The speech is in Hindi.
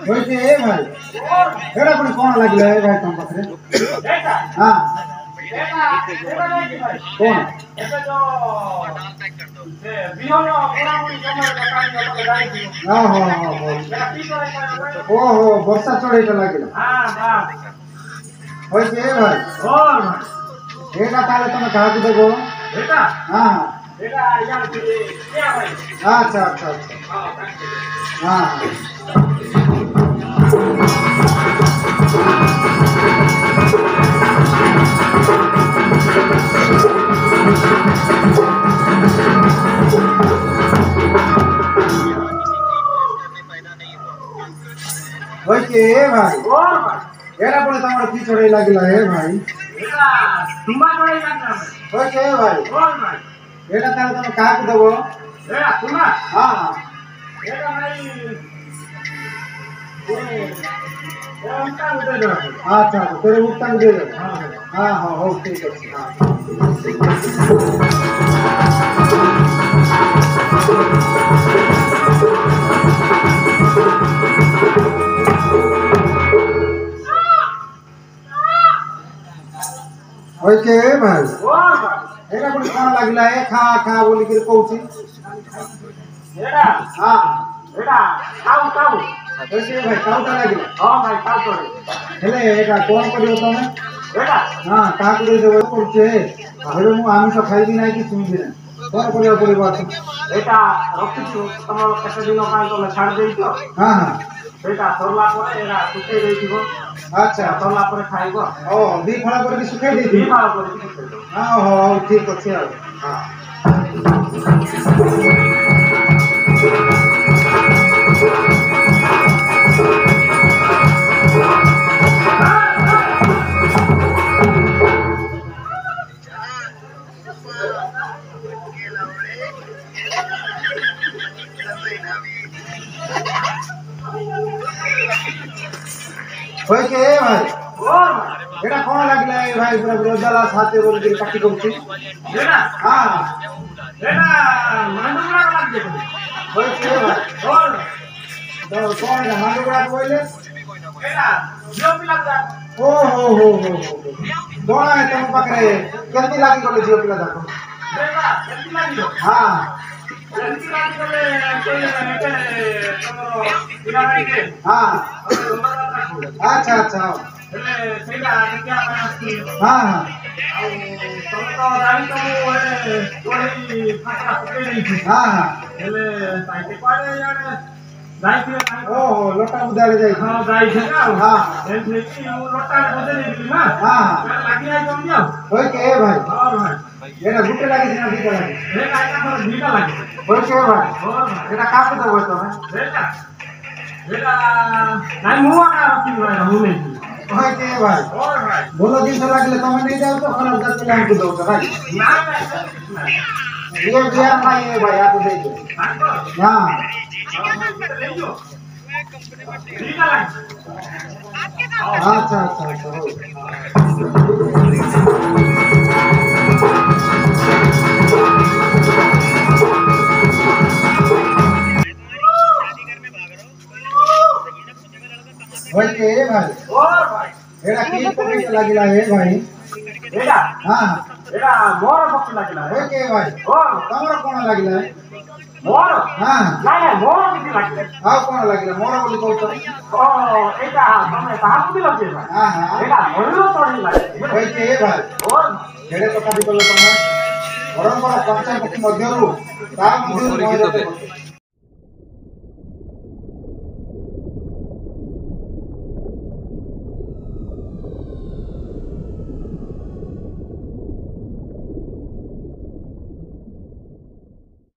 होइते ए भाई एड़ा पुणी कोन लागिला ए भाई तुम पाखरे हां एटा नहीं भाई कौन एटा जो से बिहोन कोरामुनी समय बताई तो गाई थी हां हां हां एटा की करे ओहो वर्षा चढ़ेटा लागिला हां हां होइते ए भाई और भाई एटा ताले तुम कहा को देबो एटा हां एटा यार क्या भाई अच्छा अच्छा अच्छा हां होइते ए भाई और भाई एड़ा पुणी तमर की चढ़े लागिला ए भाई एटा तुम्बा चढ़े लागिला होइते ए भाई और भाई एड़ा ताले तुम कहा को देबो एड़ा तुम्बा हां हां एड़ा भाई अच्छा तेरे भुगतान दे दो हाँ हाँ हो ठीक है हाँ ओके भाई एरा कोन खाना लागिला है खा खा बोली के कहूची एरा हां एरा खाऊ खाऊ कैसे भाई काउटा लागिला हां भाई काउ करे हेले एटा कोन करियो तमे एटा हां का करे देबो करछे हेले मु आमिष खाइबी नाही कि सुनबी नाही कोन करियो पड़िबो एटा रखिछु तमर केते दिन ପାଇଁ तमे छाड़ देइतो हां हां एटा सरला परे एरा सुखे देइथिबो अच्छा सरला परे खाइबो ओ दी फळा परे भी सुखे देइथि दी फळा परे भी सुखे हां हो ठीक अछि आ हां होय के भाई और एटा कोन लागिला ए भाई पूरा रोजाला साथे रोज दिन काटी करछि एटा हां एटा मांडुरा लाग दे होय के भाई और तो कोन मांडुरा बोले एटा जियो पिला जा ओ हो कोन है तुम पकड़े केती लागी गले जियो पिला जाको एटा केती लागी हां केती लागी गले कोई एटे तमरो पिला के हां अच्छा अच्छा हेले सेटा क्या पासी हां हां आ तुम तो जाई तो कोई फाटा पके नहीं हां हां हेले ताइते पाड़े यार जाई थे ओ लोटा बुदाले जाई हां जाई थे हां एंथे की लोटा बुदे नहीं ना हां लागी आई तुम जाओ होय के भाई हां भाई एटा गुटे लागी ना बीटा लागी ए काका पर बीटा लागी होय के भाई और एटा का को देबो तमे एटा एटा নাই মু আকা রকি ভাই মু নেই ওই কে ভাই ওর ভাই বলো দিন তো লাগলে তুমি নেই যাও তো খারাপ যাচ্ছে না আমি দাও ভাই না না ये दिया भाई ये भाई आप दे दो हां ले लो ठीक है अच्छा अच्छा भाई के भाई और भाई एड़ा की पकड़ लागिला है भाई एड़ा हां एड़ा मोर पकड़ लागिला है के भाई ओ तमरो कोन लागिला है मोर हां नहीं मोर किसी लागिला हां कोन लागिला मोर बोली कहतो ओ एटा तमे साहब भी लगे भाई हां हां एड़ा मोर तोड़ी लागे भाई के भाई और एड़े तो कभी बोलो तमे परंपरा पंचायत मध्यरु ता मध्यरु